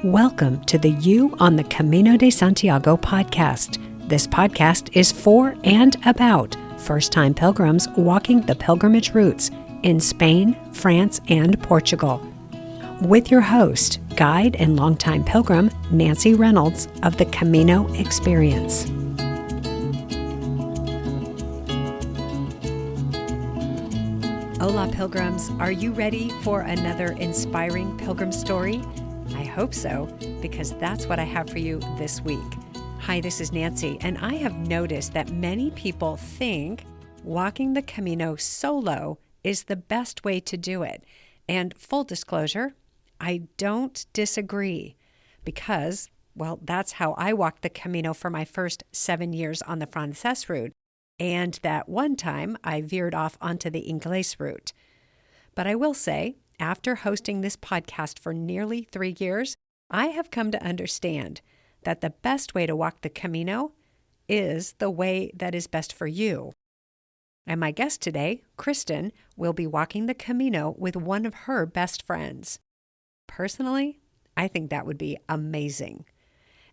Welcome to the You on the Camino de Santiago podcast. This podcast is for and about first-time pilgrims walking the pilgrimage routes in Spain, France, and Portugal. With your host, guide and longtime pilgrim, Nancy Reynolds of the Camino Experience. Hola, pilgrims. Are you ready for another inspiring pilgrim story? I hope so, because that's what I have for you this week. Hi, this is Nancy, and I have noticed that many people think walking the Camino solo is the best way to do it. And full disclosure, I don't disagree because, well, that's how I walked the Camino for my first 7 years on the Frances route. And that one time I veered off onto the Ingles route. But I will say, after hosting this podcast for nearly 3 years, I have come to understand that the best way to walk the Camino is the way that is best for you. And my guest today, Kristen, will be walking the Camino with one of her best friends. Personally, I think that would be amazing.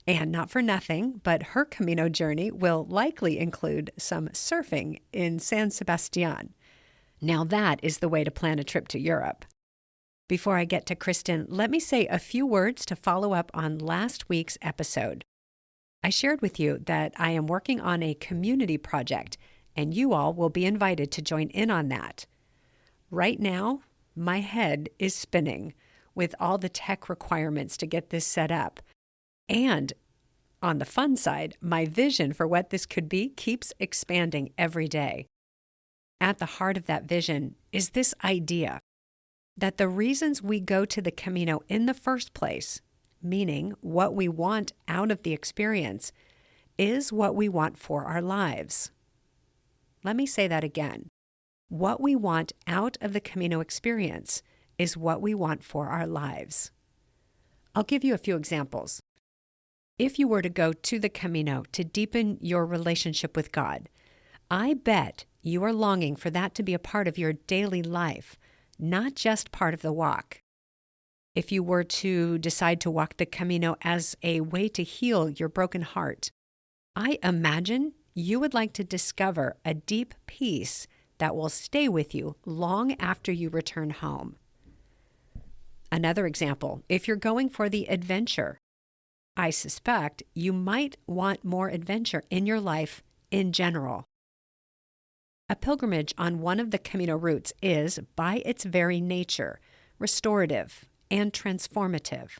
And not for nothing, but her Camino journey will likely include some surfing in San Sebastian. Now that is the way to plan a trip to Europe. Before I get to Kristen, let me say a few words to follow up on last week's episode. I shared with you that I am working on a community project, and you all will be invited to join in on that. Right now, my head is spinning with all the tech requirements to get this set up. And on the fun side, my vision for what this could be keeps expanding every day. At the heart of that vision is this idea that the reasons we go to the Camino in the first place, meaning what we want out of the experience, is what we want for our lives. Let me say that again. What we want out of the Camino experience is what we want for our lives. I'll give you a few examples. If you were to go to the Camino to deepen your relationship with God, I bet you are longing for that to be a part of your daily life, not just part of the walk. If you were to decide to walk the Camino as a way to heal your broken heart, I imagine you would like to discover a deep peace that will stay with you long after you return home. Another example, if you're going for the adventure, I suspect you might want more adventure in your life in general. A pilgrimage on one of the Camino routes is, by its very nature, restorative and transformative.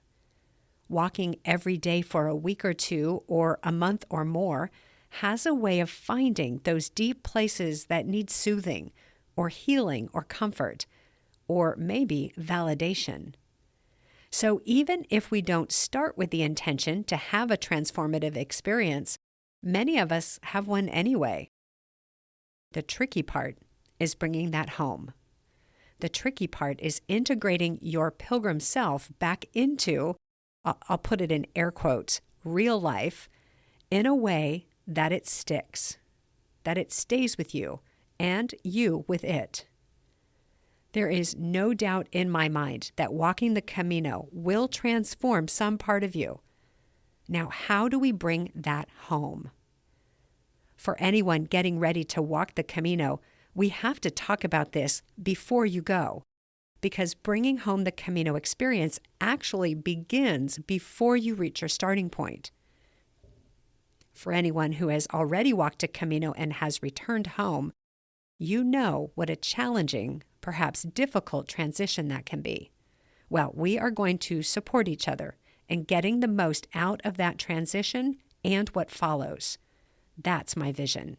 Walking every day for a week or two or a month or more has a way of finding those deep places that need soothing or healing or comfort, or maybe validation. So even if we don't start with the intention to have a transformative experience, many of us have one anyway. The tricky part is bringing that home. The tricky part is integrating your pilgrim self back into, I'll put it in air quotes, real life, in a way that it sticks, that it stays with you, and you with it. There is no doubt in my mind that walking the Camino will transform some part of you. Now, how do we bring that home? For anyone getting ready to walk the Camino, we have to talk about this before you go, because bringing home the Camino experience actually begins before you reach your starting point. For anyone who has already walked a Camino and has returned home, you know what a challenging, perhaps difficult transition that can be. Well, we are going to support each other in getting the most out of that transition and what follows. That's my vision.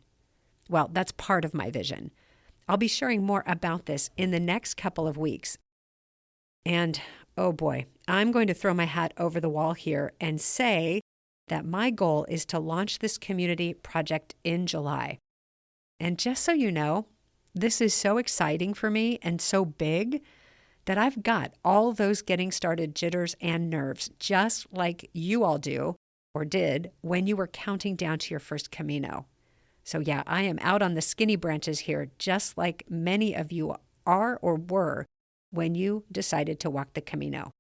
Well, that's part of my vision. I'll be sharing more about this in the next couple of weeks. And, oh boy, I'm going to throw my hat over the wall here and say that my goal is to launch this community project in July. And just so you know, this is so exciting for me and so big that I've got all those getting started jitters and nerves, just like you all do or did when you were counting down to your first Camino. So yeah, I am out on the skinny branches here, just like many of you are or were when you decided to walk the Camino.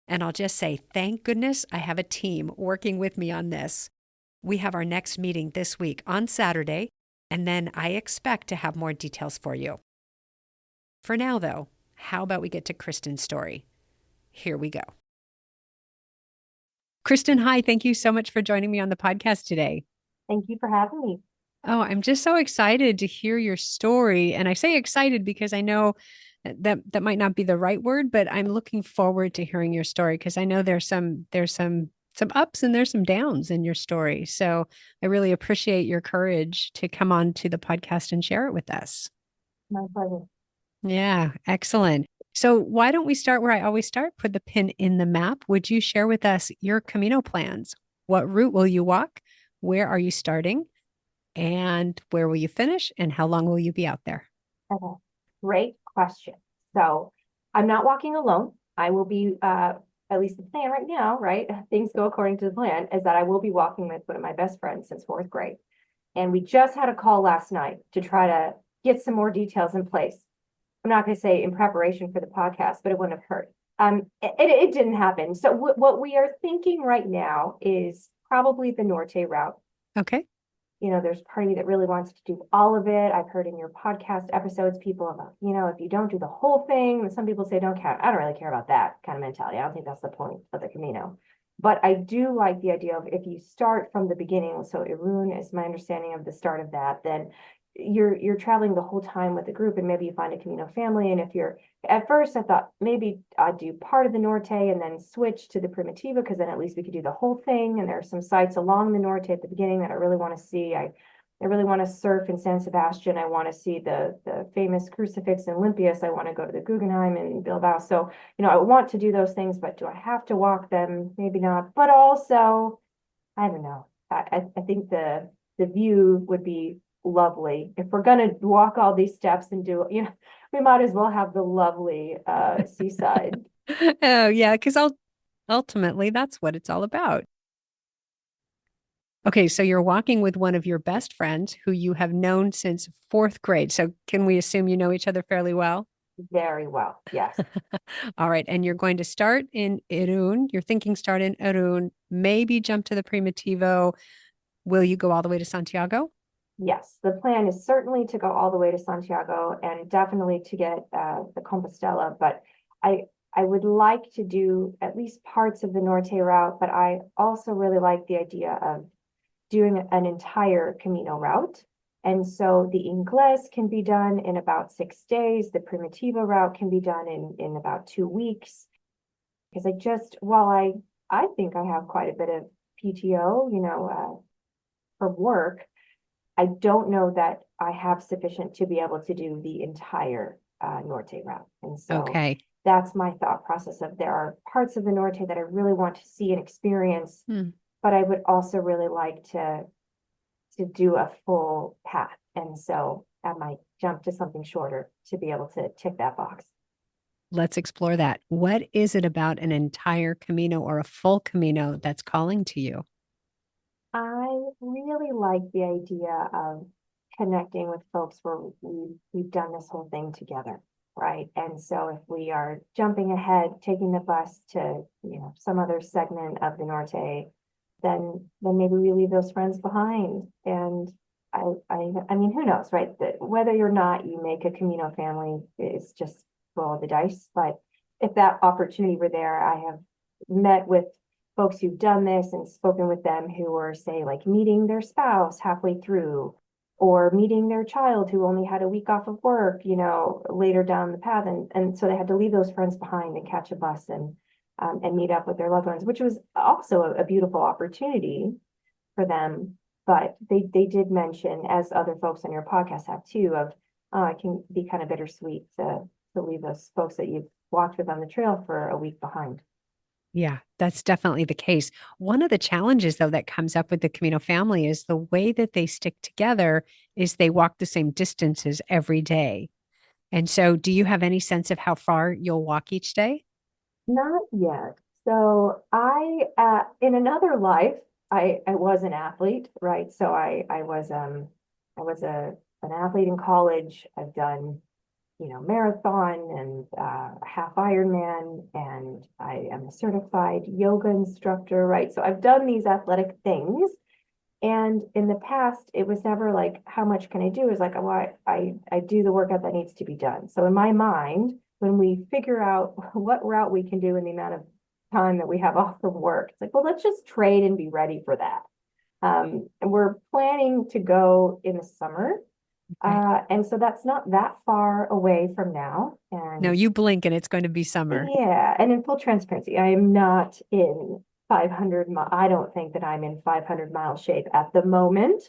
And I'll just say, thank goodness I have a team working with me on this. We have our next meeting this week on Saturday, and then I expect to have more details for you. For now, though, how about we get to Kristen's story? Here we go. Kristen, hi. Thank you so much for joining me on the podcast today. Thank you for having me. Oh, I'm just so excited to hear your story. And I say excited because I know that might not be the right word, but I'm looking forward to hearing your story because I know there's some ups and there's some downs in your story. So I really appreciate your courage to come on to the podcast and share it with us. My pleasure. Yeah, excellent. So why don't we start where I always start? Put the pin in the map. Would you share with us your Camino plans? What route will you walk? Where are you starting? And where will you finish? And how long will you be out there? Okay. Great question. So I'm not walking alone. I will be, at least the plan right now, right? Things go according to the plan, is that I will be walking with one of my best friends since fourth grade. And we just had a call last night to try to get some more details in place. I'm not going to say in preparation for the podcast, but it wouldn't have hurt. It didn't happen. So what we are thinking right now is probably the Norte route. Okay. There's part of me that really wants to do all of it. I've heard in your podcast episodes, people about, if you don't do the whole thing, some people say don't care. I don't really care about that kind of mentality. I don't think that's the point of the Camino. But I do like the idea of if you start from the beginning, so Irun is my understanding of the start of that, then you're traveling the whole time with the group, and maybe you find a Camino family. And if you're at first, I thought maybe I'd do part of the Norte and then switch to the Primitiva, because then at least we could do the whole thing. And there are some sites along the Norte at the beginning that I really want to see. I really want to surf in San Sebastian. I want to see the famous crucifix in Olympias. I want to go to the Guggenheim in Bilbao. So, I want to do those things, but do I have to walk them? Maybe not. But also, I don't know. I think the view would be lovely. If we're gonna walk all these steps and do, we might as well have the lovely seaside. Oh, yeah, because ultimately that's what it's all about. Okay, so you're walking with one of your best friends who you have known since fourth grade. So can we assume you know each other fairly well? Very well, yes. All right, and you're going to start in Irun. You're thinking start in Irun, maybe jump to the Primitivo. Will you go all the way to Santiago? Yes, the plan is certainly to go all the way to Santiago and definitely to get the Compostela, but I would like to do at least parts of the Norte route, but I also really like the idea of doing an entire Camino route. And so the Ingles can be done in about 6 days. The Primitiva route can be done in about 2 weeks. Because while I think I have quite a bit of PTO, for work, I don't know that I have sufficient to be able to do the entire Norte route. And so Okay. that's my thought process of there are parts of the Norte that I really want to see and experience, but I would also really like to do a full path. And so I might jump to something shorter to be able to tick that box. Let's explore that. What is it about an entire Camino or a full Camino that's calling to you? I really like the idea of connecting with folks where we've done this whole thing together, right? And so if we are jumping ahead, taking the bus to, some other segment of the Norte, then maybe we leave those friends behind. And I mean, who knows, right? That whether or not you make a Camino family is just roll of the dice. But if that opportunity were there, I have met with folks who've done this and spoken with them who were, say, like meeting their spouse halfway through, or meeting their child who only had a week off of work, later down the path. And so they had to leave those friends behind and catch a bus and meet up with their loved ones, which was also a beautiful opportunity for them. But they did mention, as other folks on your podcast have too, of it can be kind of bittersweet to leave those folks that you've walked with on the trail for a week behind. Yeah, that's definitely the case. One of the challenges, though, that comes up with the Camino family is the way that they stick together is they walk the same distances every day. And so, do you have any sense of how far you'll walk each day? Not yet. So in another life, I was an athlete, right? So I was an athlete in college. I've done, marathon and half Ironman, and I am a certified yoga instructor, right? So I've done these athletic things. And in the past, it was never like, how much can I do? It's like, well, I do the workout that needs to be done. So in my mind, when we figure out what route we can do in the amount of time that we have off from work, it's like, well, let's just trade and be ready for that. And we're planning to go in the summer. And so that's not that far away from now. No, And you blink and it's going to be summer. yeah, and in full transparency, I am not in 500 I don't think that I'm in 500-mile shape at the moment,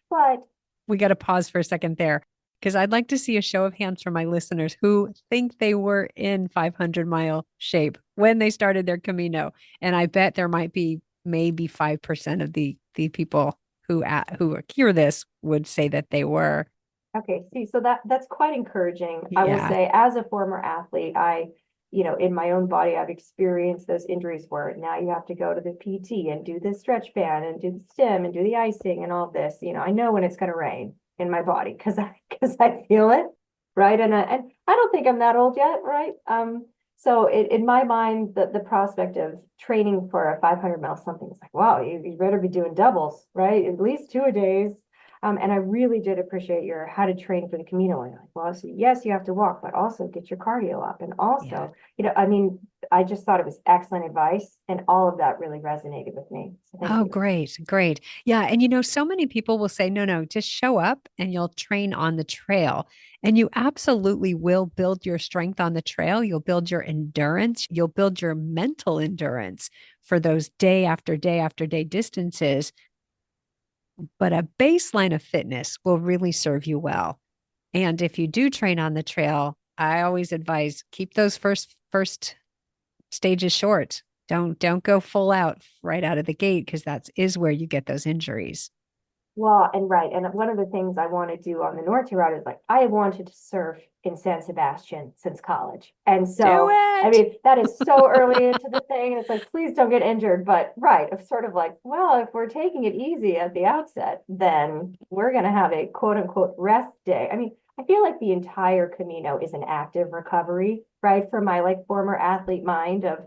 but We got to pause for a second there because I'd like to see a show of hands from my listeners who think they were in 500-mile shape when they started their Camino. And I bet there might be maybe 5% of the people who hear this would say that they were. okay, see, so that's quite encouraging. I will Yeah. say, as a former athlete, in my own body, I've experienced those injuries where now you have to go to the PT and do the stretch band and do the stim and do the icing and all this. I know when it's going to rain in my body because I feel it, right? And I don't think I'm that old yet, right? So in my mind, the prospect of training for a 500-mile something is like, wow, you better be doing doubles, right? At least 2 a days. And I really did appreciate your how to train for the Camino. And like, well, so yes, you have to walk, but also get your cardio up. And also, I mean, I just thought it was excellent advice, and all of that really resonated with me. So thank Oh, you. great. Great. Yeah. And so many people will say, no, just show up and you'll train on the trail. And you absolutely will build your strength on the trail. You'll build your endurance. You'll build your mental endurance for those day after day after day distances. But a baseline of fitness will really serve you well. And if you do train on the trail, I always advise keep those first stages short. Don't go full out right out of the gate because that is where you get those injuries. Well, and right. And one of the things I want to do on the Norte route is like, I wanted to surf in San Sebastian since college. And Do so, I it. mean, that is so early into the thing. And it's like, please don't get injured. But right, it's sort of like, well, if we're taking it easy at the outset, then we're going to have a quote unquote rest day. I mean, I feel like the entire Camino is an active recovery, right? For my like former athlete mind of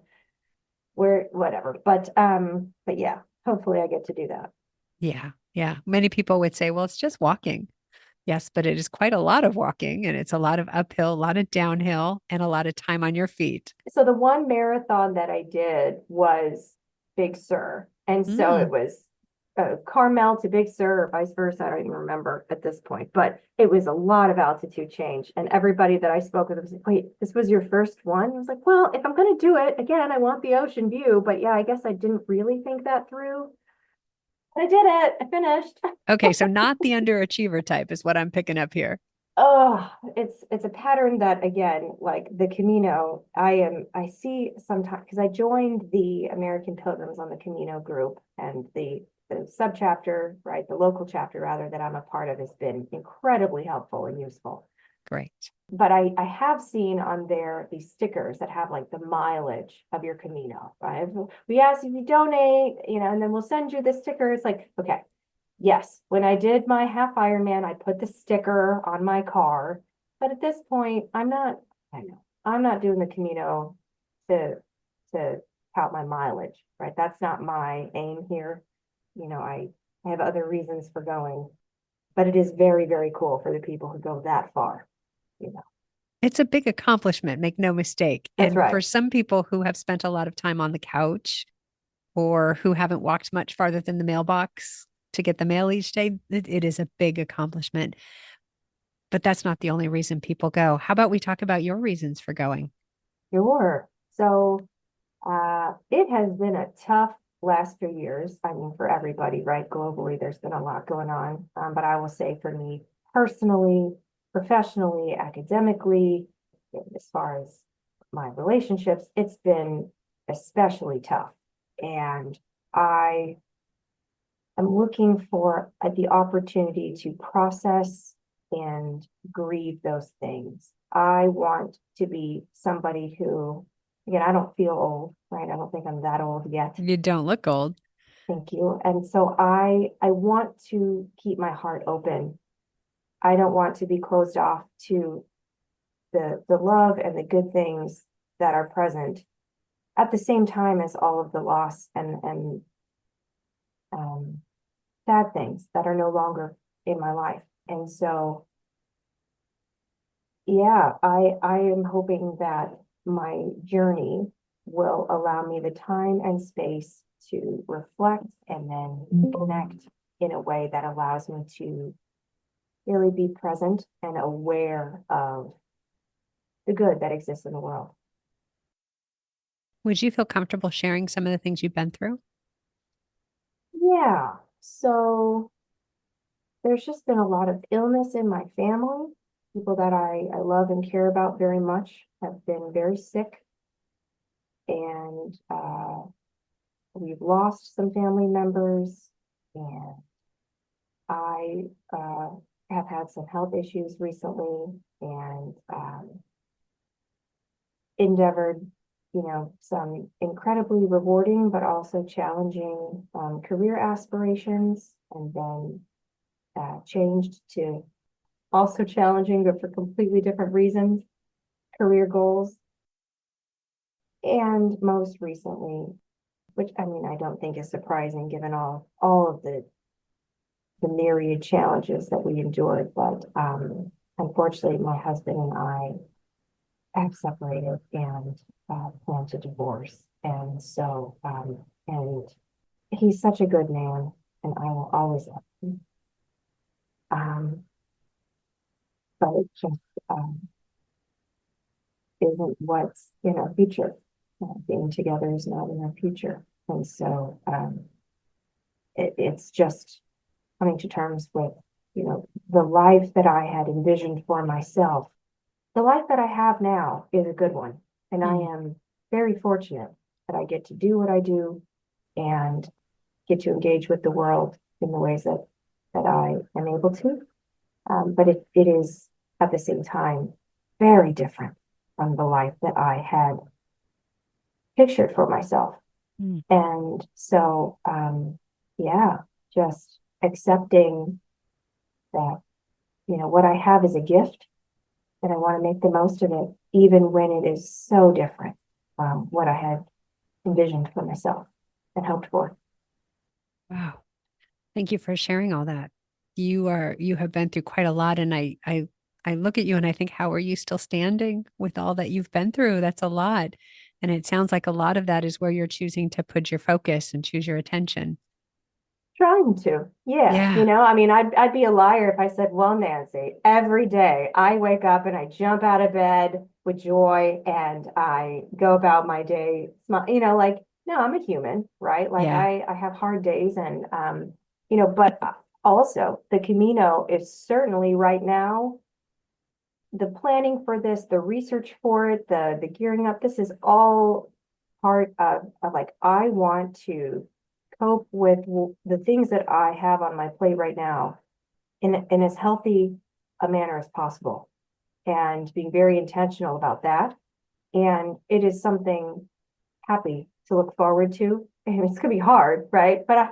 where, whatever. But yeah, hopefully I get to do that. Yeah. Yeah. Many people would say, well, it's just walking. Yes, but it is quite a lot of walking and it's a lot of uphill, a lot of downhill, and a lot of time on your feet. So the one marathon that I did was Big Sur. And so it Mm, was Carmel to Big Sur or vice versa. I don't even remember at this point, but it was a lot of altitude change. And everybody that I spoke with was like, wait, this was your first one? I was like, well, if I'm going to do it, again, I want the ocean view. But yeah, I guess I didn't really think that through. I did it. I finished. okay. So not the underachiever type is what I'm picking up here. Oh, it's a pattern that again, like the Camino, I see sometimes because I joined the American Pilgrims on the Camino group, and the subchapter, right, the local chapter rather, that I'm a part of has been incredibly helpful and useful. Great. But I have seen on there these stickers that have like the mileage of your Camino, right? We ask if you donate, and then we'll send you the sticker. It's like, okay, yes, when I did my half Ironman, I put the sticker on my car. But at this point, I'm not doing the Camino to to count my mileage, right? That's not my aim here. I have other reasons for going, but it is very, very cool for the people who go that far, you know. It's a big accomplishment, make no mistake. That's And right. for some people who have spent a lot of time on the couch or who haven't walked much farther than the mailbox to get the mail each day, it is a big accomplishment. But that's not the only reason people go. How about we talk about your reasons for going? Sure. So it has been a tough last few years. I mean, for everybody, right? Globally, there's been a lot going on. But I will say for me personally, professionally, academically, as far as my relationships, it's been especially tough. And I am looking for the opportunity to process and grieve those things. I want to be somebody who, again, I don't feel old, right? I don't think I'm that old yet. You don't look old. Thank you. And so I want to keep my heart open. I don't want to be closed off to the love and the good things that are present at the same time as all of the loss and sad things that are no longer in my life. And so, yeah, I am hoping that my journey will allow me the time and space to reflect and then connect in a way that allows me to really be present and aware of the good that exists in the world. Would you feel comfortable sharing some of the things you've been through? Yeah, so there's just been a lot of illness in my family. People that I love and care about very much have been very sick. And we've lost some family members. And I have had some health issues recently and endeavored, some incredibly rewarding but also challenging career aspirations, and then changed to also challenging, but for completely different reasons, career goals. And most recently, which I mean, I don't think is surprising given all of the myriad challenges that we endured, but unfortunately, my husband and I have separated and plan to divorce. And so, and he's such a good man, and I will always love him. But it just isn't what's in our future. Being together is not in our future. And so it's just coming to terms with, the life that I had envisioned for myself. The life that I have now is a good one. And I am very fortunate that I get to do what I do and get to engage with the world in the ways that I am able to. But it is at the same time very different from the life that I had pictured for myself. And so, yeah, just accepting that, what I have is a gift, and I want to make the most of it, even when it is so different from what I had envisioned for myself and hoped for. Wow. Thank you for sharing all that. You have been through quite a lot, and I look at you and I think, how are you still standing with all that you've been through? That's a lot. And it sounds like a lot of that is where you're choosing to put your focus and choose your attention. Trying to, yeah. Yeah. I mean, I'd be a liar if I said, well, Nancy, every day I wake up and I jump out of bed with joy and I go about my day, like, no, I'm a human, right? Like Yeah. I have hard days and, but also the Camino is certainly right now, the planning for this, the research for it, the gearing up, this is all part of like, I want to cope with the things that I have on my plate right now in as healthy a manner as possible, and being very intentional about that. And it is something happy to look forward to. And it's gonna be hard, right? But I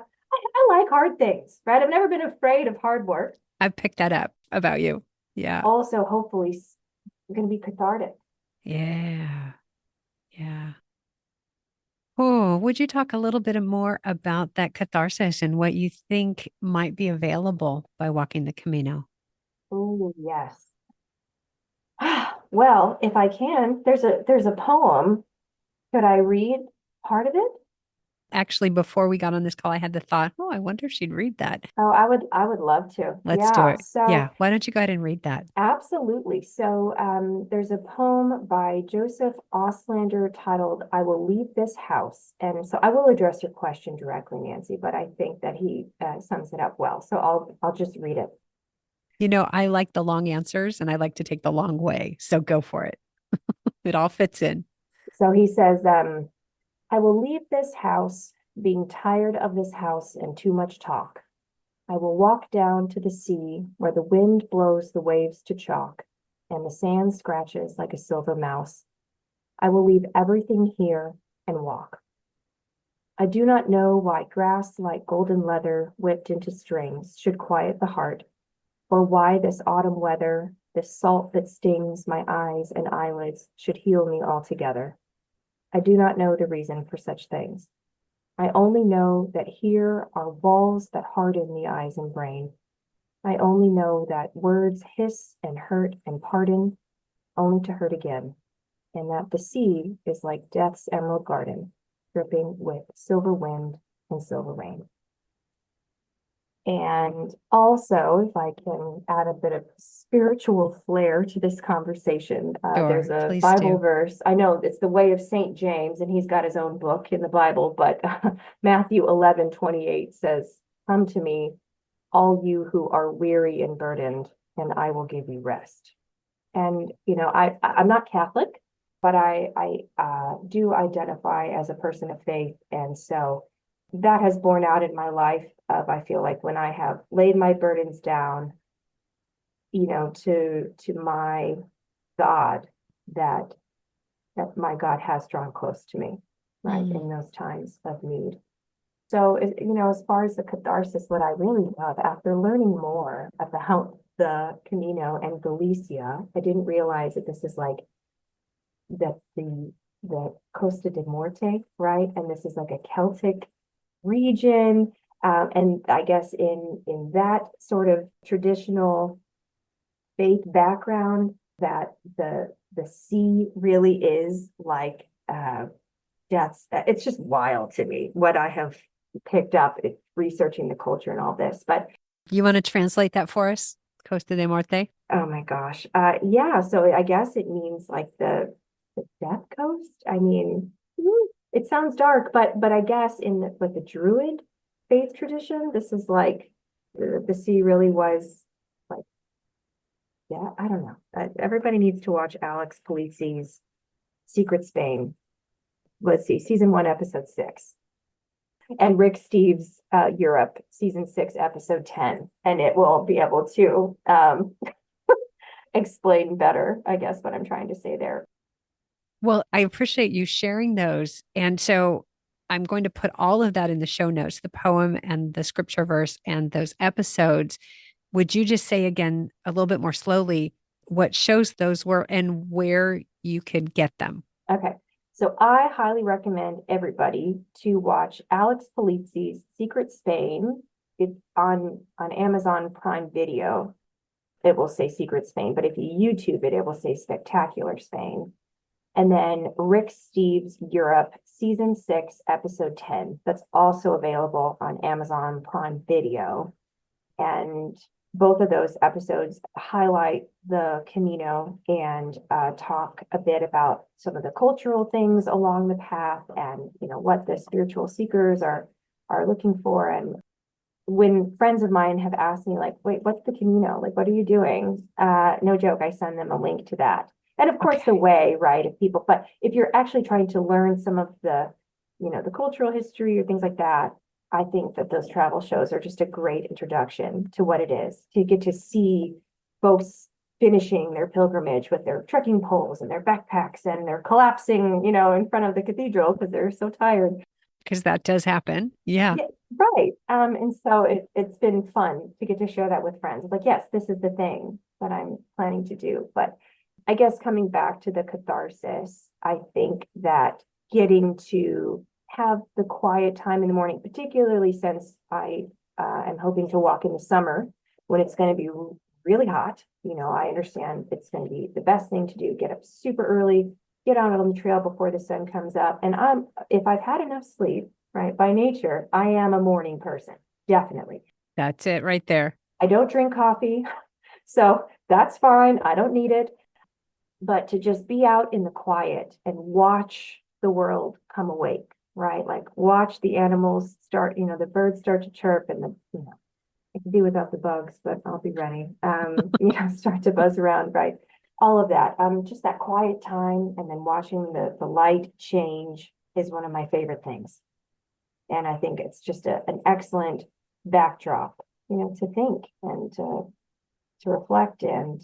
like hard things, right? I've never been afraid of hard work. I've picked that up about you. Yeah. Also, hopefully, going to be cathartic. Yeah. Yeah. Oh, would you talk a little bit more about that catharsis and what you think might be available by walking the Camino? Oh, yes. Well, if I can, there's a poem. Could I read part of it? Actually, before we got on this call, I had the thought, oh, I wonder if she'd read that. Oh, I would love to. Let's do Yeah. it. So Yeah. Why don't you go ahead and read that? absolutely. So there's a poem by Joseph Auslander titled "I Will Leave This House," and so I will address your question directly, Nancy, but I think that he sums it up well. So I'll just read it. I like the long answers and I like to take the long way. So go for it. It all fits in. So he says, "I will leave this house, being tired of this house and too much talk. I will walk down to the sea where the wind blows the waves to chalk and the sand scratches like a silver mouse. I will leave everything here and walk. I do not know why grass like golden leather whipped into strings should quiet the heart, or why this autumn weather the salt that stings my eyes and eyelids should heal me altogether. I do not know the reason for such things. I only know that here are walls that harden the eyes and brain. I only know that words hiss and hurt and pardon, only to hurt again, and that the sea is like death's emerald garden, dripping with silver wind and silver rain. And also, if I can add a bit of spiritual flair to this conversation, there's Sure, a please Bible do. verse. I know it's the way of Saint James, and he's got his own book in the Bible, but Matthew 11:28 says, "Come to me, all you who are weary and burdened, and I will give you rest." And I'm not Catholic, but I do identify as a person of faith, and so that has borne out in my life. I feel like when I have laid my burdens down, to my God, that my God has drawn close to me, right, Mm. in those times of need. So, as far as the catharsis, what I really love after learning more about the Camino and Galicia, I didn't realize that this is like the Costa de Morte, right? And this is like a Celtic region. And I guess in that sort of traditional faith background, that the sea really is like it's just wild to me what I have picked up researching the culture and all this. But You want to translate that for us? Costa de Morte? oh my gosh, yeah. So I guess it means like the Death Coast. I mean, it sounds dark, but I guess in the Druid faith tradition, this is like the sea really was like, yeah, I don't know. Everybody needs to watch Alex Polizzi's Secret Spain. Let's see, season 1, episode 6. And Rick Steves' Europe, season 6, episode 10. And it will be able to explain better, I guess, what I'm trying to say there. Well, I appreciate you sharing those. And so I'm going to put all of that in the show notes, the poem and the scripture verse and those episodes. Would you just say again, a little bit more slowly, what shows those were and where you could get them? Okay. So I highly recommend everybody to watch Alex Polizzi's Secret Spain. It's on Amazon Prime Video. It will say Secret Spain, but if you YouTube it, it will say Spectacular Spain. And then Rick Steves' Europe, season 6, episode 10. That's also available on Amazon Prime Video. And both of those episodes highlight the Camino and talk a bit about some of the cultural things along the path, and what the spiritual seekers are looking for. And when friends of mine have asked me, like, wait, what's the Camino? Like, what are you doing? No joke, I send them a link to that. And of course, the way, right, of people. But if you're actually trying to learn some of the cultural history or things like that, I think that those travel shows are just a great introduction to what it is, to get to see folks finishing their pilgrimage with their trekking poles and their backpacks, and they're collapsing, in front of the cathedral because they're so tired. Because that does happen. Yeah. Yeah, right. And so it's been fun to get to share that with friends. Like, yes, this is the thing that I'm planning to do. But I guess coming back to the catharsis, I think that getting to have the quiet time in the morning, particularly since I am hoping to walk in the summer when it's going to be really hot. I understand it's going to be the best thing to do. Get up super early, get out on the trail before the sun comes up. And if I've had enough sleep, right, by nature, I am a morning person, definitely. That's it right there. I don't drink coffee, so that's fine. I don't need it. But to just be out in the quiet and watch the world come awake, right? Like watch the animals start, the birds start to chirp, and I can do without the bugs, but I'll be ready. Start to buzz around, right? All of that. Just that quiet time, and then watching the light change is one of my favorite things. And I think it's just an excellent backdrop, to think and to reflect and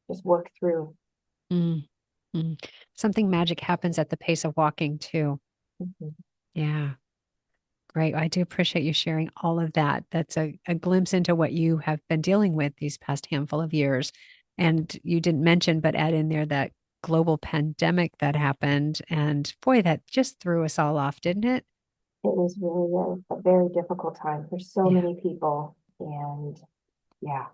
just work through. Mm, mm. Something magic happens at the pace of walking too. Mhm. Yeah. Great. I do appreciate you sharing all of that. That's a glimpse into what you have been dealing with these past handful of years. And you didn't mention, but add in there that global pandemic that happened. And boy, that just threw us all off, didn't it? It was really a very difficult time for so Yeah. many people. And yeah,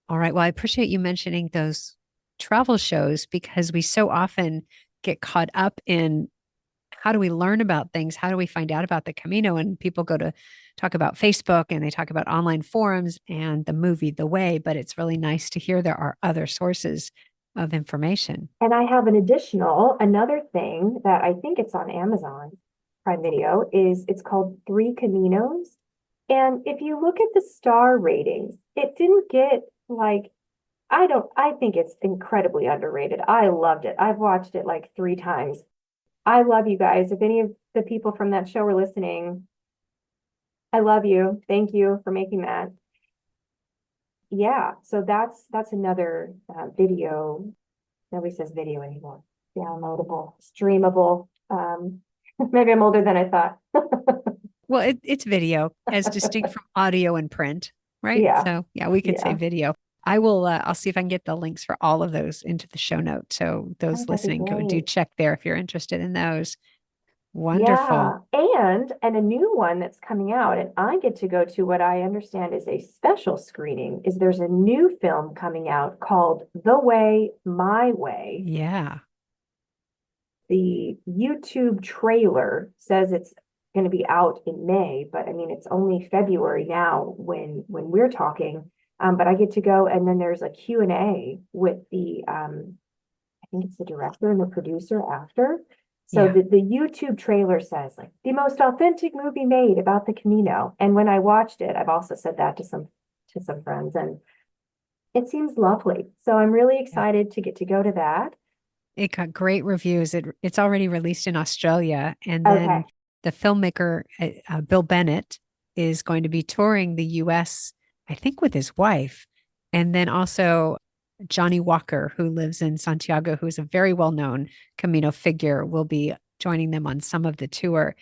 All right. Well, I appreciate you mentioning those travel shows because we so often get caught up in how do we learn about things? How do we find out about the Camino? And people go to talk about Facebook and they talk about online forums and the movie The Way, but it's really nice to hear there are other sources of information. and I have another thing that I think it's on Amazon Prime Video is it's called Three Caminos. And if you look at the star ratings, it didn't get like, I think it's incredibly underrated. I loved it. I've watched it like 3 times. I love you guys. If any of the people from that show are listening, I love you. Thank you for making that. Yeah, so that's another video. Nobody says video anymore. Downloadable, streamable. Maybe I'm older than I thought. Well, it's video as distinct from audio and print, right? Yeah, So yeah, we could say yeah. video. I will, I'll see if I can get the links for all of those into the show note. So Oh, those that'd be listening go do great. check there if you're interested in those. Wonderful. Yeah, and a new one that's coming out, and I get to go to what I understand is a special screening, is there's a new film coming out called The Way, My Way. Yeah. The YouTube trailer says it's going to be out in May, but I mean, it's only February now when we're talking. But I get to go, and then there's a Q&A with I think it's the director and the producer after. So Yeah. the YouTube trailer says like the most authentic movie made about the Camino. And when I watched it, I've also said that to some friends, and it seems lovely. So I'm really Yeah. excited to get to go to that. It got great reviews. It's already released in Australia. And then Okay. the filmmaker, Bill Bennett, is going to be touring the US, I think, with his wife. And then also Johnny Walker, who lives in Santiago, who is a very well known Camino figure, will be joining them on some of the tour.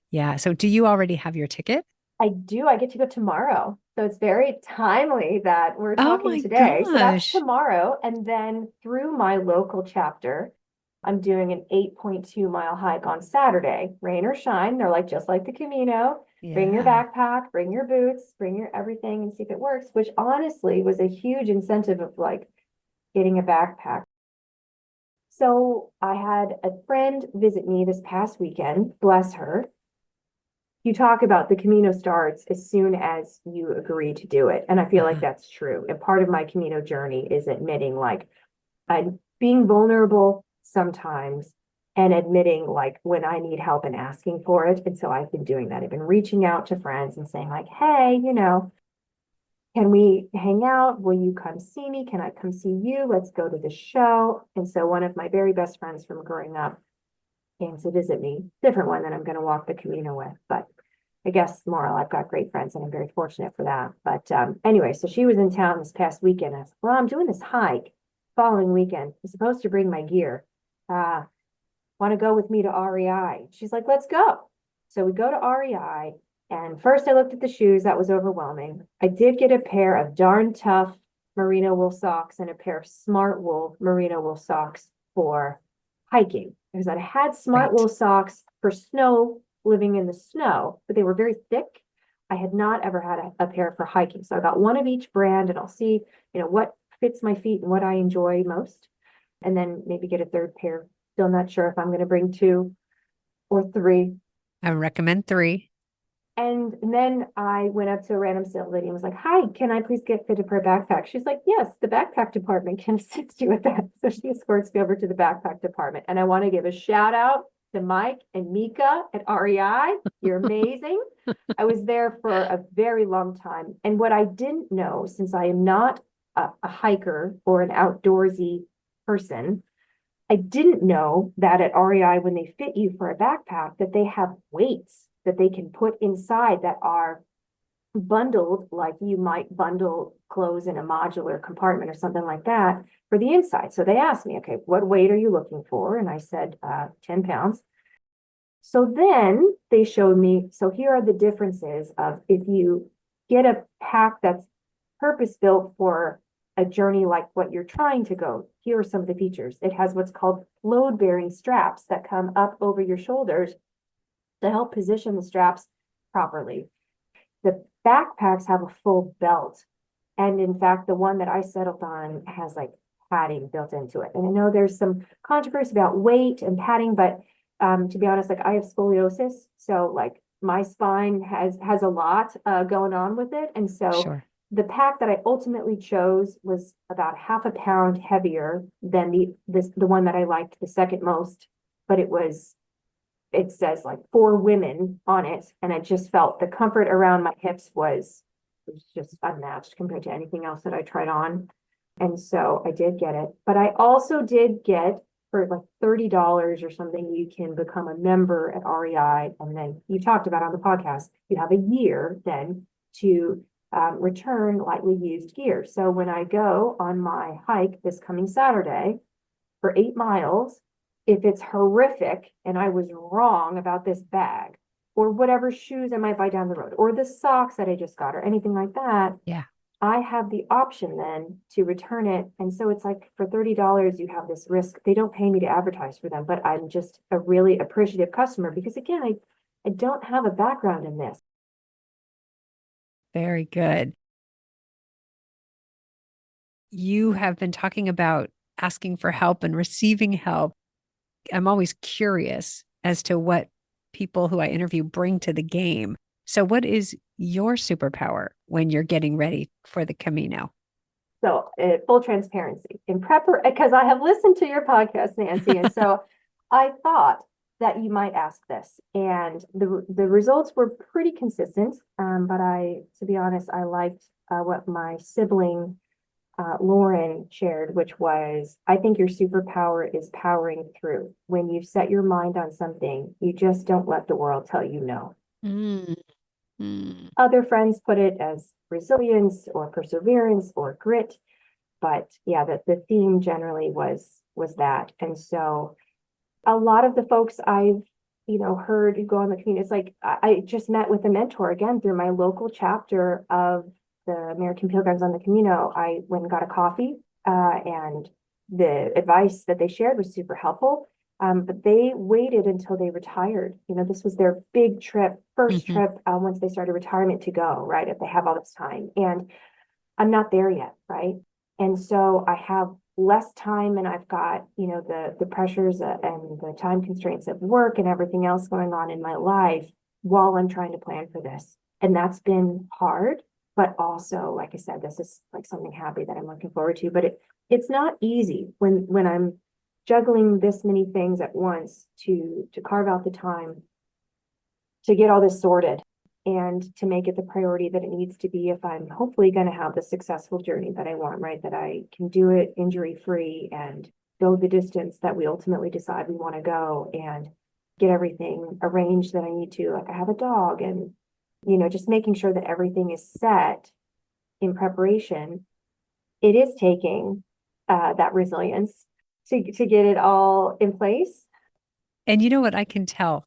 Yeah. So do you already have your ticket? I do. I get to go tomorrow. So it's very timely that we're Oh talking my today. So that's gosh. tomorrow. And then through my local chapter, I'm doing an 8.2 mile hike on Saturday, rain or shine. They're like, just like the Camino, bring your Yeah. backpack, bring your boots, bring your everything and see if it works, which honestly was a huge incentive of like getting a backpack. So I had a friend visit me this past weekend, bless her. You talk about the Camino starts as soon as you agree to do it. And I feel like Uh-huh. that's true. And part of my Camino journey is admitting like I'm being vulnerable sometimes and admitting like when I need help and asking for it. And so I've been doing that. I've been reaching out to friends and saying like, hey, can we hang out? Will you come see me? Can I come see you? Let's go to the show. And so one of my very best friends from growing up came to visit me, different one that I'm going to walk the Camino with, but I guess moral, I've got great friends and I'm very fortunate for that. But anyway, so she was in town this past weekend. I said, well, I'm doing this hike following weekend. I'm supposed to bring my gear. Want to go with me to REI? She's like, let's go. So we go to REI. And first I looked at the shoes. That was overwhelming. I did get a pair of darn tough merino wool socks and a pair of smart wool merino wool socks for hiking. Because I had smart Great. wool socks for snow, living in the snow, but they were very thick. I had not ever had a pair for hiking. So I got one of each brand and I'll see, what fits my feet and what I enjoy most. And then maybe get a third pair. Still not sure if I'm going to bring 2 or 3. I recommend three. And then I went up to a random sales lady and was like, hi, can I please get fitted for a backpack? She's like, yes, the backpack department can assist you with that. So she escorts me over to the backpack department. And I want to give a shout out to Mike and Mika at REI. You're amazing. I was there for a very long time. And what I didn't know, since I am not a hiker or an outdoorsy person, I didn't know that at REI, when they fit you for a backpack, that they have weights that they can put inside that are bundled, like you might bundle clothes in a modular compartment or something like that for the inside. So they asked me, okay, what weight are you looking for? And I said, 10 pounds. So then they showed me, so here are the differences of if you get a pack that's purpose built for a journey like what you're trying to go, here are some of the features. It has what's called load-bearing straps that come up over your shoulders to help position the straps properly. The backpacks have a full belt. And in fact, the one that I settled on has like padding built into it. And I know there's some controversy about weight and padding, but to be honest, like I have scoliosis. So like my spine has a lot going on with it. And so Sure. the pack that I ultimately chose was about half a pound heavier than the one that I liked the second most, but it says like for women on it. And I just felt the comfort around my hips was just unmatched compared to anything else that I tried on. And so I did get it. But I also did get for like $30 or something, you can become a member at REI. And then you talked about on the podcast, you have a year then to return lightly used gear. So when I go on my hike this coming Saturday for 8 miles, if it's horrific and I was wrong about this bag or whatever shoes I might buy down the road or the socks that I just got or anything like that, Yeah. I have the option then to return it. And so it's like for $30, you have this risk. They don't pay me to advertise for them, but I'm just a really appreciative customer because again, I don't have a background in this. Very good. You have been talking about asking for help and receiving help. I'm always curious as to what people who I interview bring to the game. So, what is your superpower when you're getting ready for the Camino? So full transparency in because I have listened to your podcast, Nancy. And so I thought that you might ask this and the results were pretty consistent. But to be honest, I liked what my sibling Lauren shared, which was, I think your superpower is powering through. When you set your mind on something, you just don't let the world tell you no. Mm, mm. Other friends put it as resilience or perseverance or grit. But yeah, the theme generally was that. And so a lot of the folks I've, heard go on the community, it's like I just met with a mentor again through my local chapter of the American Pilgrims on the Camino. I went and got a coffee, and the advice that they shared was super helpful. But they waited until they retired. This was their big trip, first Mhm. trip, once they started retirement to go, right? If they have all this time. And I'm not there yet, right? And so I have less time and I've got, the pressures and the time constraints of work and everything else going on in my life while I'm trying to plan for this. And that's been hard, but also, like I said, this is like something happy that I'm looking forward to. But it's not easy when I'm juggling this many things at once to carve out the time to get all this sorted and to make it the priority that it needs to be if I'm hopefully going to have the successful journey that I want, right? That I can do it injury-free and go the distance that we ultimately decide we want to go and get everything arranged that I need to. Like I have a dog and, just making sure that everything is set in preparation. It is taking that resilience to get it all in place. And you know what? I can tell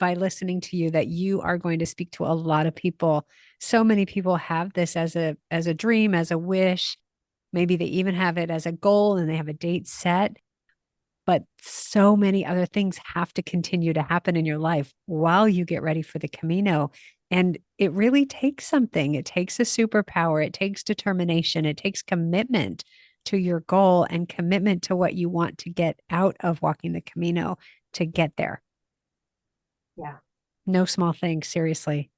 by listening to you that you are going to speak to a lot of people. So many people have this as a dream, as a wish. Maybe they even have it as a goal and they have a date set. But so many other things have to continue to happen in your life while you get ready for the Camino. And it really takes something. It takes a superpower. It takes determination. It takes commitment to your goal and commitment to what you want to get out of walking the Camino to get there. Yeah. No small thing, seriously.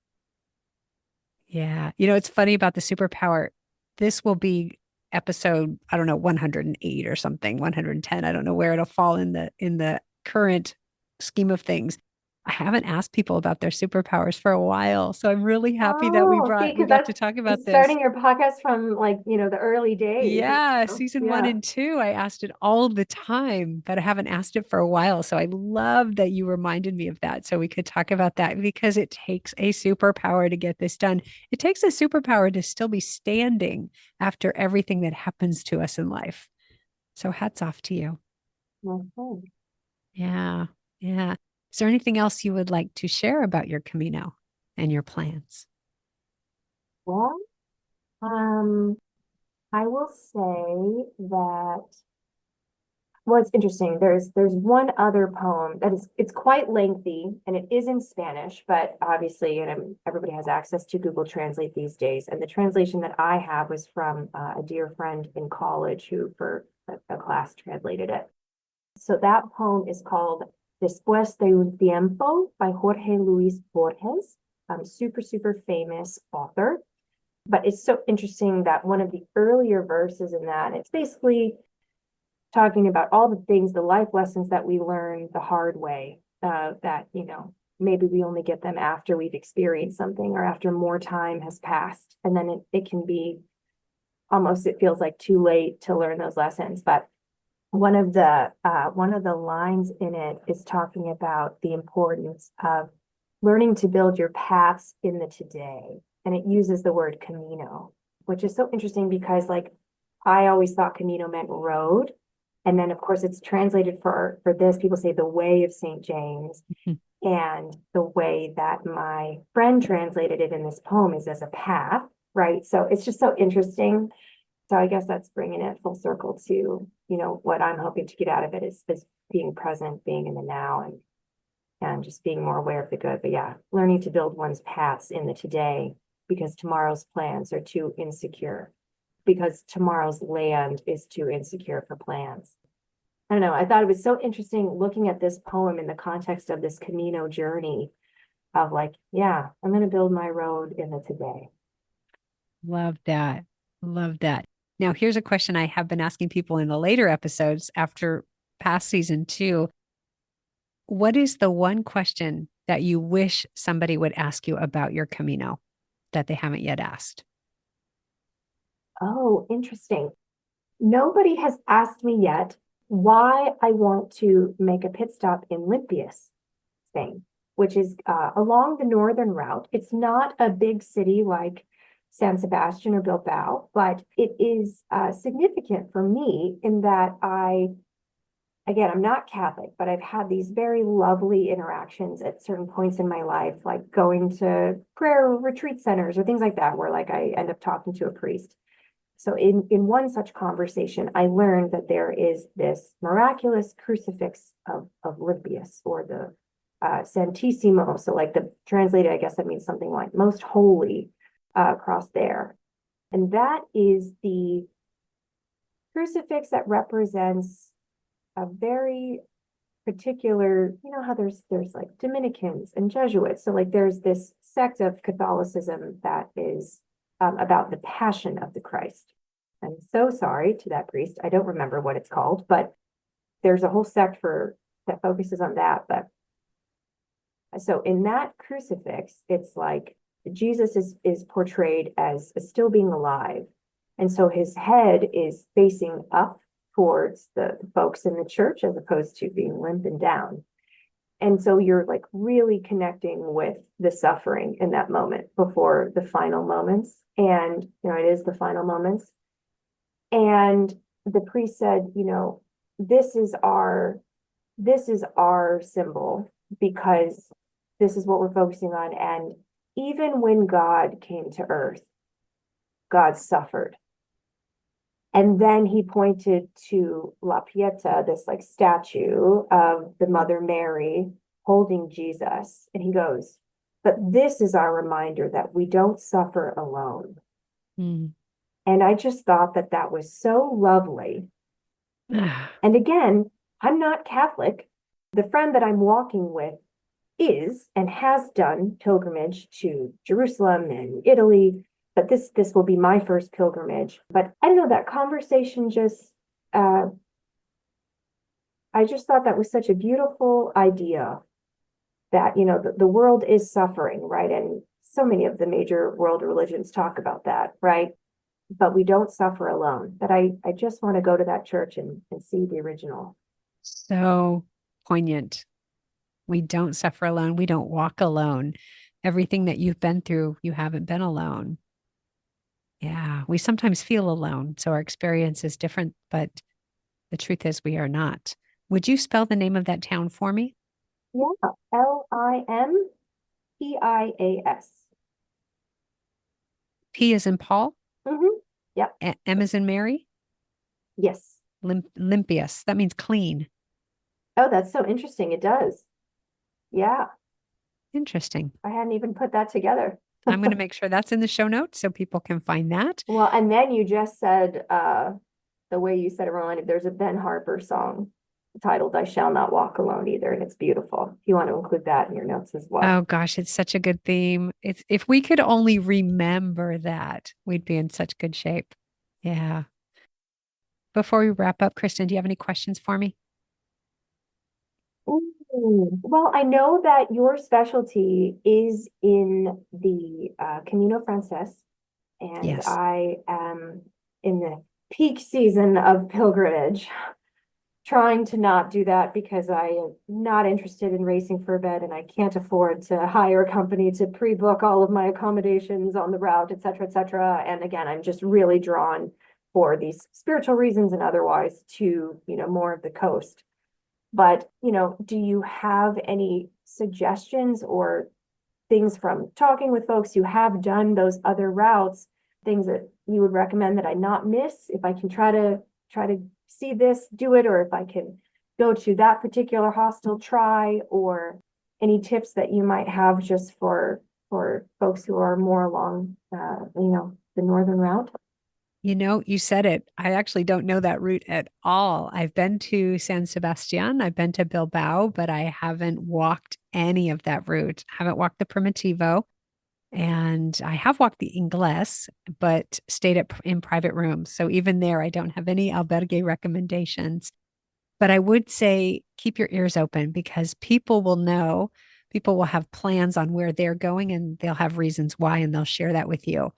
Yeah. It's funny about the superpower. This will be episode, I don't know, 108 or something, 110. I don't know where it'll fall in the current scheme of things. I haven't asked people about their superpowers for a while. So I'm really happy that we Oh, see, because got that's to talk about this. starting your podcast from like, the early days. Yeah, season one Yeah. and two, I asked it all the time, but I haven't asked it for a while. So I love that you reminded me of that so we could talk about that because it takes a superpower to get this done. It takes a superpower to still be standing after everything that happens to us in life. So hats off to you. Mhm. Yeah. Yeah. Is there anything else you would like to share about your Camino and your plans? Well, um, I will say that, well, it's interesting. There's one other poem that it's quite lengthy and it is in Spanish, but obviously, everybody has access to Google Translate these days. And the translation that I have was from a dear friend in college who, for a class, translated it. So that poem is called Después de un tiempo by Jorge Luis Borges, super, super famous author. But it's so interesting that one of the earlier verses in that, it's basically talking about all the things, the life lessons that we learn the hard way, that, maybe we only get them after we've experienced something or after more time has passed. And then it can be almost, it feels like too late to learn those lessons. But one of the lines in it is talking about the importance of learning to build your paths in the today. And it uses the word Camino, which is so interesting because I always thought Camino meant road. And then of course it's translated for this, people say the way of St. James. Mm-hmm. And the way that my friend translated it in this poem is as a path, right? So it's just so interesting. So I guess that's bringing it full circle to, what I'm hoping to get out of it is being present, being in the now, and just being more aware of the good. But yeah, learning to build one's paths in the today because tomorrow's plans are too insecure, because tomorrow's land is too insecure for plans. I don't know. I thought it was so interesting looking at this poem in the context of this Camino journey of yeah, I'm going to build my road in the today. Love that. Love that. Now, here's a question I have been asking people in the later episodes after past season 2. What is the one question that you wish somebody would ask you about your Camino that they haven't yet asked? Oh, interesting. Nobody has asked me yet why I want to make a pit stop in Limpias, Spain, which is along the northern route. It's not a big city like San Sebastian or Bilbao, but it is significant for me in that I'm not Catholic, but I've had these very lovely interactions at certain points in my life, like going to prayer retreat centers or things like that, where I end up talking to a priest. So in one such conversation, I learned that there is this miraculous crucifix of Limpias, or the Santissimo. So the translated, I guess that means something like most holy, across there. And that is the crucifix that represents a very particular, how there's Dominicans and Jesuits. So there's this sect of Catholicism that is about the passion of the Christ. I'm so sorry to that priest. I don't remember what it's called, but there's a whole sect that focuses on that. But so in that crucifix, it's Jesus is portrayed as still being alive. And so his head is facing up towards the folks in the church as opposed to being limp and down. And so you're really connecting with the suffering in that moment before the final moments. And, it is the final moments. And the priest said, this is our symbol because this is what we're focusing on. And even when God came to earth, God suffered. And then he pointed to La Pieta, this statue of the Mother Mary holding Jesus. And he goes, but this is our reminder that we don't suffer alone. Mm. And I just thought that was so lovely. And again, I'm not Catholic. The friend that I'm walking with is and has done pilgrimage to Jerusalem and Italy. But this will be my first pilgrimage. But I don't know, that conversation just, I just thought that was such a beautiful idea that, the world is suffering, right? And so many of the major world religions talk about that, right? But we don't suffer alone. That I just want to go to that church and see the original. So poignant. We don't suffer alone. We don't walk alone. Everything that you've been through, you haven't been alone. Yeah, we sometimes feel alone, so our experience is different, but the truth is we are not. Would you spell the name of that town for me? Yeah, Limpias. P as in Paul? Mm-hmm. Yep. M as in Mary? Yes. Limpius. That means clean. Oh, that's so interesting. It does. Yeah. Interesting. I hadn't even put that together. I'm going to make sure that's in the show notes so people can find that. Well, and then you just said, the way you said it reminded, there's a Ben Harper song titled I Shall Not Walk Alone Either, and it's beautiful. If you want to include that in your notes as well. Oh gosh, it's such a good theme. It's if we could only remember that, we'd be in such good shape. Yeah. Before we wrap up, Kristen, do you have any questions for me? Well, I know that your specialty is in the Camino Frances, and Yes. I am in the peak season of pilgrimage, trying to not do that because I am not interested in racing for a bed and I can't afford to hire a company to pre-book all of my accommodations on the route, et cetera, et cetera. And again, I'm just really drawn for these spiritual reasons and otherwise to, more of the coast. But, do you have any suggestions or things from talking with folks who have done those other routes, things that you would recommend that I not miss if I can try to see this, do it, or if I can go to that particular hostel, try, or any tips that you might have just for folks who are more along the northern route? You said it. I actually don't know that route at all. I've been to San Sebastian, I've been to Bilbao, but I haven't walked any of that route. I haven't walked the Primitivo, and I have walked the Ingles, but stayed in private rooms. So even there, I don't have any albergue recommendations. But I would say keep your ears open because people will have plans on where they're going and they'll have reasons why, and they'll share that with you.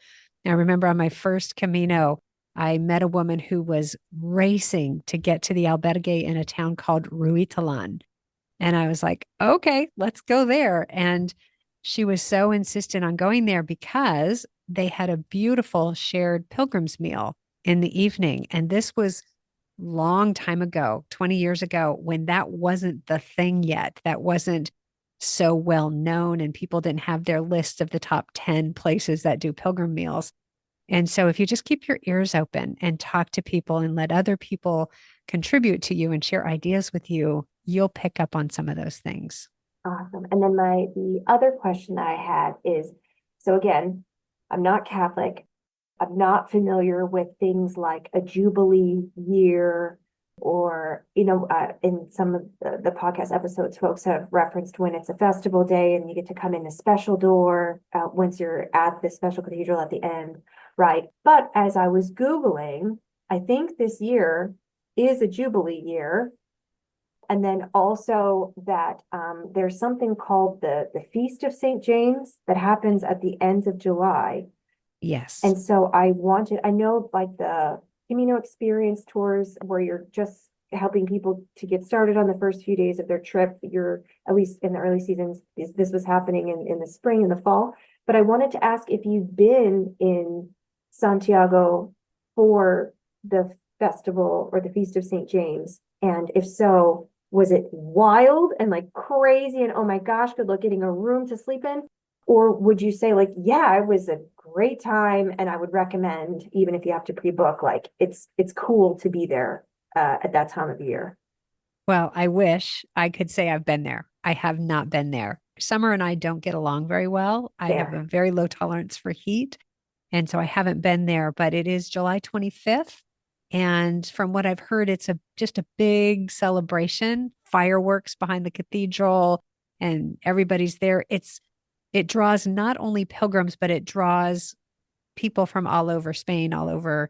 I remember on my first Camino, I met a woman who was racing to get to the albergue in a town called Ruitalan. And I was like, okay, let's go there. And she was so insistent on going there because they had a beautiful shared pilgrim's meal in the evening. And this was long time ago, 20 years ago, when that wasn't the thing yet. That wasn't so well known, and people didn't have their list of the top 10 places that do pilgrim meals. And so if you just keep your ears open and talk to people and let other people contribute to you and share ideas with you, you'll pick up on some of those things. Awesome. And then the other question that I had is, so again, I'm not Catholic. I'm not familiar with things like a Jubilee year or, in some of the podcast episodes, folks have referenced when it's a festival day and you get to come in a special door once you're at the special cathedral at the end, right? But as I was Googling, I think this year is a Jubilee year. And then also that there's something called the Feast of St. James that happens at the end of July. Yes. And so I know like the Camino experience tours where you're just helping people to get started on the first few days of their trip. You're at least in the early seasons, this was happening in the spring and the fall. But I wanted to ask if you've been in Santiago for the festival or the Feast of St. James. And if so, was it wild and like crazy and oh my gosh, good luck getting a room to sleep in? Or would you say like, yeah, it was a great time and I would recommend, even if you have to pre-book, like it's cool to be there at that time of year? Well, I wish I could say I've been there. I have not been there. Summer and I don't get along very well. I have a There. very low tolerance for heat. And so I haven't been there, but it is July 25th. And from what I've heard, it's just a big celebration, fireworks behind the cathedral, and everybody's there. It draws not only pilgrims, but it draws people from all over Spain, all over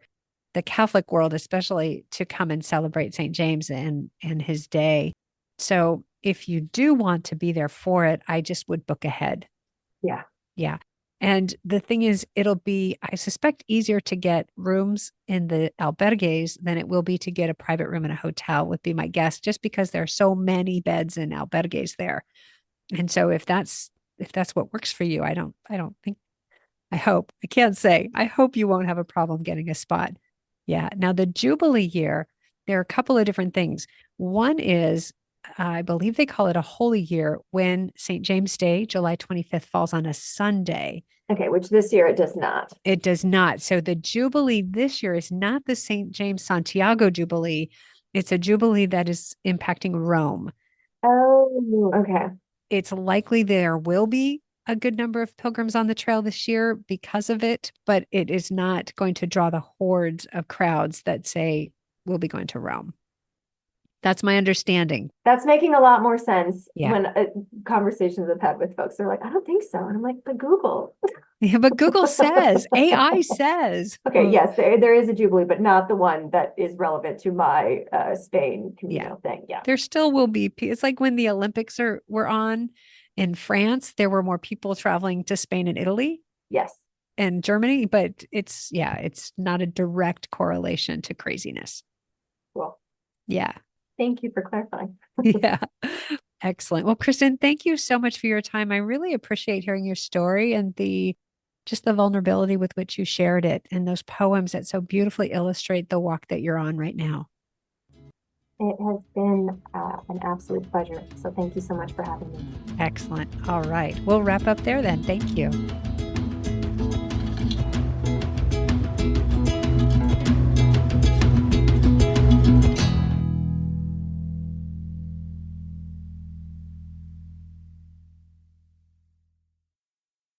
the Catholic world, especially to come and celebrate St. James and his day. So if you do want to be there for it, I just would book ahead. Yeah. Yeah. And the thing is, it'll be, I suspect, easier to get rooms in the albergues than it will be to get a private room in a hotel, would be my guess, just because there are so many beds in albergues there. And so if that's what works for you, I don't think, I hope, I can't say, I hope you won't have a problem getting a spot. Yeah. Now the Jubilee year, there are a couple of different things. One is, I believe they call it a holy year when St. James Day, July 25th, falls on a Sunday. Okay, which this year it does not. It does not. So the Jubilee this year is not the St. James Santiago Jubilee. It's a Jubilee that is impacting Rome. Oh, okay. It's likely there will be a good number of pilgrims on the trail this year because of it, but it is not going to draw the hordes of crowds that say we'll be going to Rome. That's my understanding. That's making a lot more sense Yeah. when conversations I've had with folks, they're like, I don't think so. And I'm like, but Google. Yeah, but Google says, AI says. Okay, yes, there is a Jubilee, but not the one that is relevant to my Spain Camino thing. Yeah. There still will be. It's like when the Olympics were on in France, there were more people traveling to Spain and Italy Yes. and Germany, but it's not a direct correlation to craziness. Cool. Yeah. Thank you for clarifying. Yeah. Excellent. Well, Kristen, thank you so much for your time. I really appreciate hearing your story and just the vulnerability with which you shared it and those poems that so beautifully illustrate the walk that you're on right now. It has been an absolute pleasure. So thank you so much for having me. Excellent. All right. We'll wrap up there then. Thank you.